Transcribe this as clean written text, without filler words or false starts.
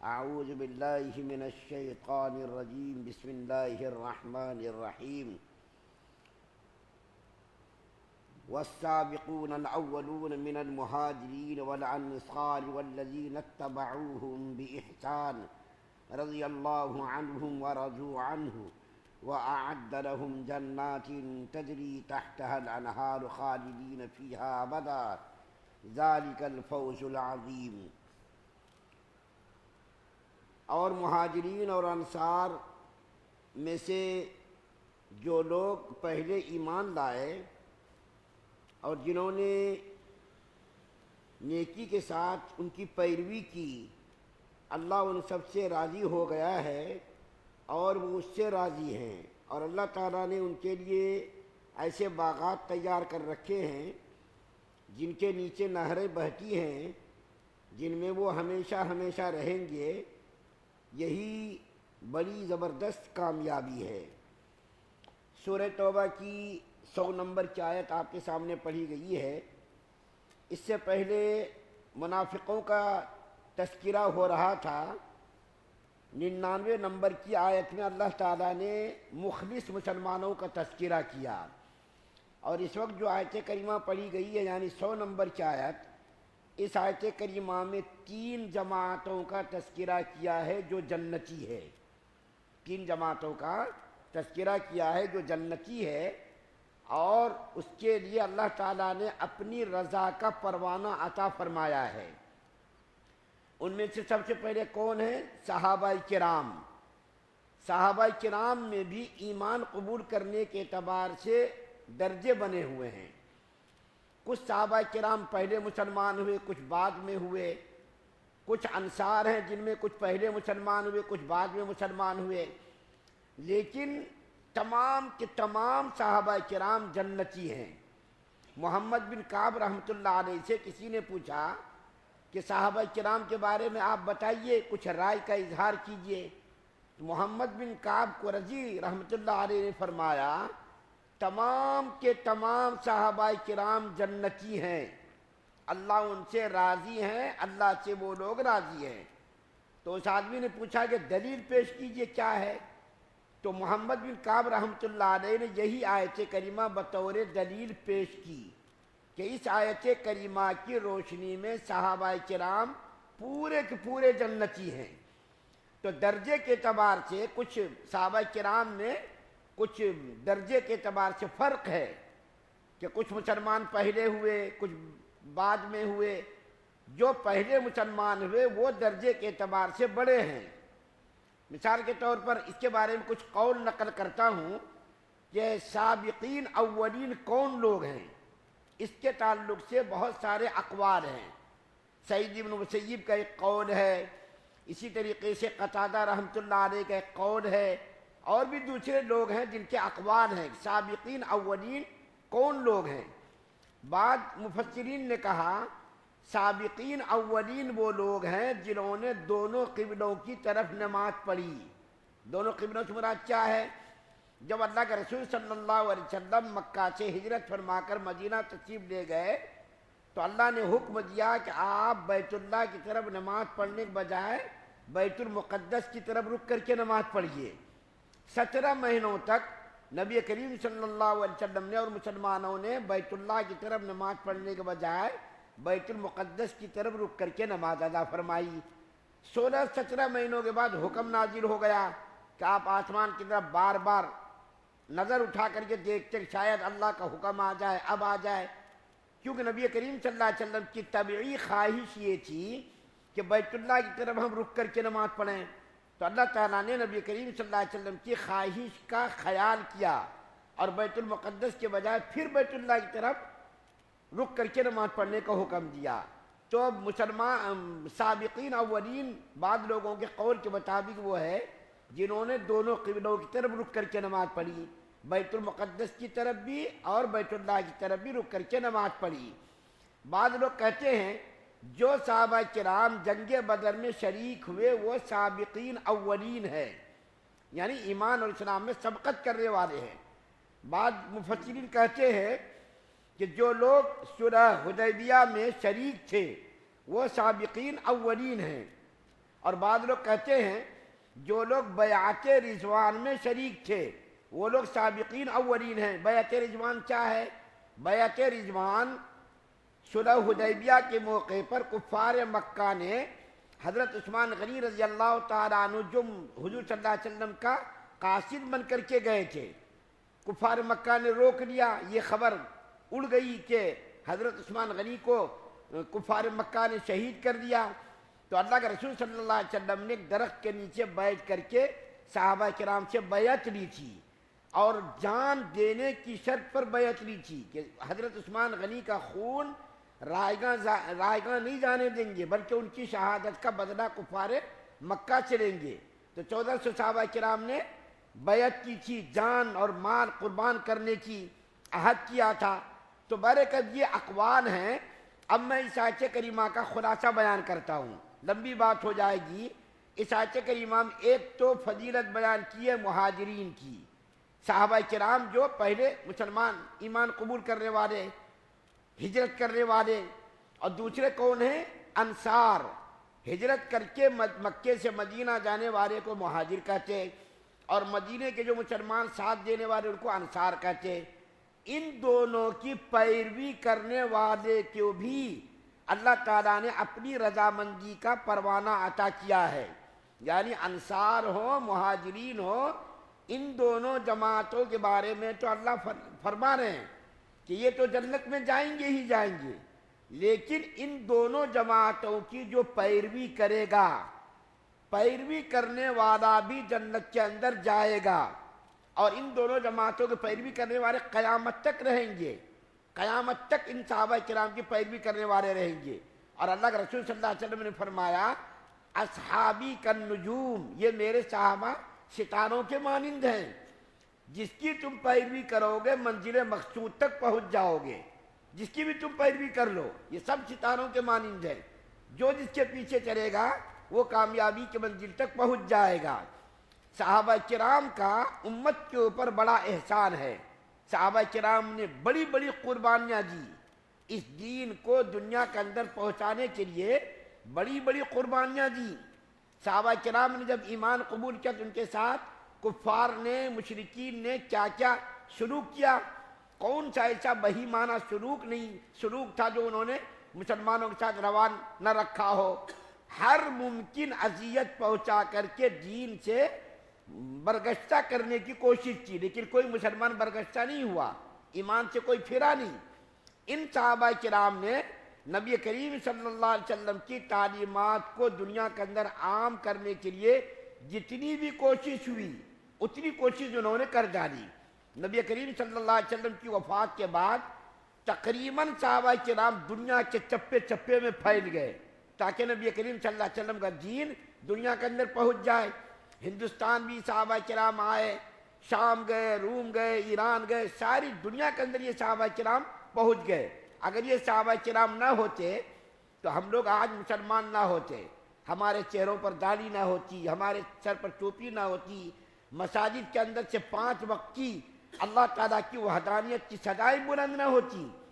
اعوذ باللہ من الشیطان الرجیم بسم اللہ الرحمن الرحیم والسابقون الاولون من المہاجرین والانصار والذین اتبعوهم بإحسان رضی اللہ عنہم ورضوا عنہ وأعد لهم جنات تجری تحتها الانہار خالدین فیہا ابدا ذلک الفوز العظیم۔ اور مہاجرین اور انصار میں سے جو لوگ پہلے ایمان لائے اور جنہوں نے نیکی کے ساتھ ان کی پیروی کی، اللہ ان سب سے راضی ہو گیا ہے اور وہ اس سے راضی ہیں، اور اللہ تعالیٰ نے ان کے لیے ایسے باغات تیار کر رکھے ہیں جن کے نیچے نہریں بہتی ہیں، جن میں وہ ہمیشہ ہمیشہ رہیں گے۔ یہی بڑی زبردست کامیابی ہے۔ سورہ توبہ کی 100 نمبر کی آیت آپ کے سامنے پڑھی گئی ہے۔ اس سے پہلے منافقوں کا تذکرہ ہو رہا تھا۔ 99 نمبر کی آیت میں اللہ تعالیٰ نے مخلص مسلمانوں کا تذکرہ کیا، اور اس وقت جو آیت کریمہ پڑھی گئی ہے یعنی 100 نمبر کی آیت، اس آیت کریمہ میں 3 جماعتوں کا تذکرہ کیا ہے جو جنتی ہے۔ 3 جماعتوں کا تذکرہ کیا ہے جو جنتی ہے، اور اس کے لیے اللہ تعالیٰ نے اپنی رضا کا پروانہ عطا فرمایا ہے۔ ان میں سے سب سے پہلے کون ہیں؟ صحابہ کرام۔ صحابہ کرام میں بھی ایمان قبول کرنے کے اعتبار سے درجے بنے ہوئے ہیں۔ کچھ صحابہ کرام پہلے مسلمان ہوئے، کچھ بعد میں ہوئے۔ کچھ انصار ہیں جن میں کچھ پہلے مسلمان ہوئے، کچھ بعد میں مسلمان ہوئے، لیکن تمام کے تمام صحابہ کرام جنتی ہیں۔ محمد بن کعب رحمۃ اللہ علیہ سے کسی نے پوچھا کہ صحابہ کرام کے بارے میں آپ بتائیے، کچھ رائے کا اظہار کیجئے۔ تو محمد بن کعب قرظی رحمۃ اللہ علیہ نے فرمایا تمام کے تمام صحابہ کرام جنتی ہیں، اللہ ان سے راضی ہیں، اللہ سے وہ لوگ راضی ہیں۔ تو اس آدمی نے پوچھا کہ دلیل پیش کیجئے کیا ہے؟ تو محمد بن کعب رحمۃ اللہ علیہ نے یہی آیت کریمہ بطور دلیل پیش کی کہ اس آیت کریمہ کی روشنی میں صحابہ کرام پورے کے پورے جنتی ہیں۔ تو درجے کے اعتبار سے کچھ صحابہ کرام میں کچھ درجے کے اعتبار سے فرق ہے کہ کچھ مسلمان پہلے ہوئے، کچھ بعد میں ہوئے۔ جو پہلے مسلمان ہوئے وہ درجے کے اعتبار سے بڑے ہیں۔ مثال کے طور پر اس کے بارے میں کچھ قول نقل کرتا ہوں کہ سابقین اولین کون لوگ ہیں، اس کے تعلق سے بہت سارے اقوال ہیں۔ سعید بن مسیب کا ایک قول ہے، اسی طریقے سے قتادہ رحمۃ اللہ علیہ کا ایک قول ہے، اور بھی دوسرے لوگ ہیں جن کے اقوال ہیں سابقین اولین کون لوگ ہیں۔ بعض مفسرین نے کہا سابقین اولین وہ لوگ ہیں جنہوں نے دونوں قبلوں کی طرف نماز پڑھی۔ دونوں قبلوں سے مراد کیا ہے؟ جب اللہ کے رسول صلی اللہ علیہ وسلم مکہ سے ہجرت فرما کر مدینہ تشریف لے گئے تو اللہ نے حکم دیا کہ آپ بیت اللہ کی طرف نماز پڑھنے کے بجائے بیت المقدس کی طرف رک کر کے نماز پڑھیے۔ 17 مہینوں تک نبی کریم صلی اللہ علیہ وسلم نے اور مسلمانوں نے بیت اللہ کی طرف نماز پڑھنے کے بجائے بیت المقدس کی طرف رک کر کے نماز ادا فرمائی۔ 16-17 مہینوں کے بعد حکم نازل ہو گیا کہ آپ آسمان کی طرف بار بار نظر اٹھا کر کے دیکھتے کہ شاید اللہ کا حکم آ جائے، اب آ جائے، کیونکہ نبی کریم صلی اللہ علیہ وسلم کی طبعی خواہش یہ تھی کہ بیت اللہ کی طرف ہم رک کر کے نماز پڑھیں۔ تو اللہ تعالیٰ نے نبی کریم صلی اللہ علیہ وسلم کی خواہش کا خیال کیا اور بیت المقدس کے بجائے پھر بیت اللہ کی طرف رک کر کے نماز پڑھنے کا حکم دیا۔ تو اب مسلمان سابقین اولین بعض لوگوں کے قول کے مطابق وہ ہے جنہوں نے دونوں قبلوں کی طرف رک کر کے نماز پڑھی، بیت المقدس کی طرف بھی اور بیت اللہ کی طرف بھی رک کر کے نماز پڑھی۔ بعض لوگ کہتے ہیں جو صحابہ کرام جنگ بدر میں شریک ہوئے وہ سابقین اولین ہے، یعنی ایمان اور اسلام میں سبقت کرنے والے ہیں۔ بعض مفسرین کہتے ہیں کہ جو لوگ صلح حدیبیہ میں شریک تھے وہ سابقین اولین ہیں، اور بعض لوگ کہتے ہیں جو لوگ بیعت رضوان میں شریک تھے وہ لوگ سابقین اولین ہیں۔ بیعت رضوان کیا ہے؟ بیعت رضوان صلح حدیبیہ کے موقع پر کفار مکہ نے حضرت عثمان غنی رضی اللہ تعالیٰ عنہ جو حضور صلی اللہ علیہ وسلم کا قاصد بن کر کے گئے تھے، کفار مکہ نے روک لیا، یہ خبر اڑ گئی کہ حضرت عثمان غنی کو کفار مکہ نے شہید کر دیا، تو اللہ کے رسول صلی اللہ علیہ وسلم نے ایک درخت کے نیچے بیٹھ کر کے صحابہ کرام سے بیعت لی تھی اور جان دینے کی شرط پر بیعت لی تھی کہ حضرت عثمان غنی کا خون رائیگاں نہیں جانے دیں گے بلکہ ان کی شہادت کا بدلہ کفار مکہ سے لیں گے۔ تو 1400 صحابہ کرام نے بیعت کی تھی، جان اور مال قربان کرنے کی عہد کیا تھا۔ تو برکت یہ اقوال ہیں۔ اب میں اس آیت کریمہ کا خلاصہ بیان کرتا ہوں، لمبی بات ہو جائے گی۔ اس آیت کریمہ میں ایک تو فضیلت بیان کی ہے مہاجرین کی، صحابہ کرام جو پہلے مسلمان ایمان قبول کرنے والے، ہجرت کرنے والے، اور دوسرے کون ہیں؟ انصار، ہجرت کر کے مکے سے مدینہ جانے والے کو مہاجر کہتے، اور مدینے کے جو مسلمان ساتھ دینے والے ان کو انصار کہتے۔ ان دونوں کی پیروی کرنے والے کو بھی اللہ تعالیٰ نے اپنی رضامندی کا پروانہ عطا کیا ہے، یعنی انصار ہو مہاجرین ہو، ان دونوں جماعتوں کے بارے میں تو اللہ فرما رہے ہیں کہ یہ تو جنت میں جائیں گے ہی جائیں گے، لیکن ان دونوں جماعتوں کی جو پیروی کرے گا، پیروی کرنے والا بھی جنت کے اندر جائے گا، اور ان دونوں جماعتوں کی پیروی کرنے والے قیامت تک رہیں گے، قیامت تک ان صحابہ کرام کی پیروی کرنے والے رہیں گے۔ اور اللہ کے رسول صلی اللہ علیہ وسلم نے فرمایا اصحابی کالنجوم، یہ میرے صحابہ ستاروں کے مانند ہیں، جس کی تم پیروی کرو گے منزل مقصود تک پہنچ جاؤ گے، جس کی بھی تم پیروی کر لو، یہ سب ستاروں کے مانند ہیں، جو جس کے پیچھے چلے گا وہ کامیابی کے منزل تک پہنچ جائے گا۔ صحابہ کرام کا امت کے اوپر بڑا احسان ہے، صحابہ کرام نے بڑی بڑی قربانیاں دی، اس دین کو دنیا کے اندر پہنچانے کے لیے بڑی بڑی قربانیاں دی۔ صحابہ کرام نے جب ایمان قبول کیا تو ان کے ساتھ کفار نے، مشرکین نے کیا کیا سلوک کیا، کون سا ایسا بہیمانہ سلوک تھا جو انہوں نے مسلمانوں کے ساتھ روا نہ رکھا ہو، ہر ممکن اذیت پہنچا کر کے دین سے برگشتہ کرنے کی کوشش کی، لیکن کوئی مسلمان برگشتہ نہیں ہوا، ایمان سے کوئی پھرا نہیں۔ ان صحابہ کرام نے نبی کریم صلی اللہ علیہ وسلم کی تعلیمات کو دنیا کے اندر عام کرنے کے لیے جتنی بھی کوشش ہوئی اتنی کوشش انہوں نے کر ڈالی۔ نبی کریم صلی اللہ علیہ وسلم کی وفات کے بعد تقریباً صحابہ کرام دنیا کے چپے چپے میں پھیل گئے تاکہ نبی کریم صلی اللہ علیہ وسلم کا دین دنیا کے اندر پہنچ جائے۔ ہندوستان بھی صحابہ کرام آئے، شام گئے، روم گئے، ایران گئے، ساری دنیا کے اندر یہ صحابہ کرام پہنچ گئے۔ اگر یہ صحابہ کرام نہ ہوتے تو ہم لوگ آج مسلمان نہ ہوتے، ہمارے چہروں پر داڑھی نہ ہوتی، ہمارے سر پر ٹوپی نہ ہوتی، مساجد کے اندر سے 5 وقت کی اللہ تعالیٰ کی وحدانیت کی صدائیں بلند نہ ہوتی،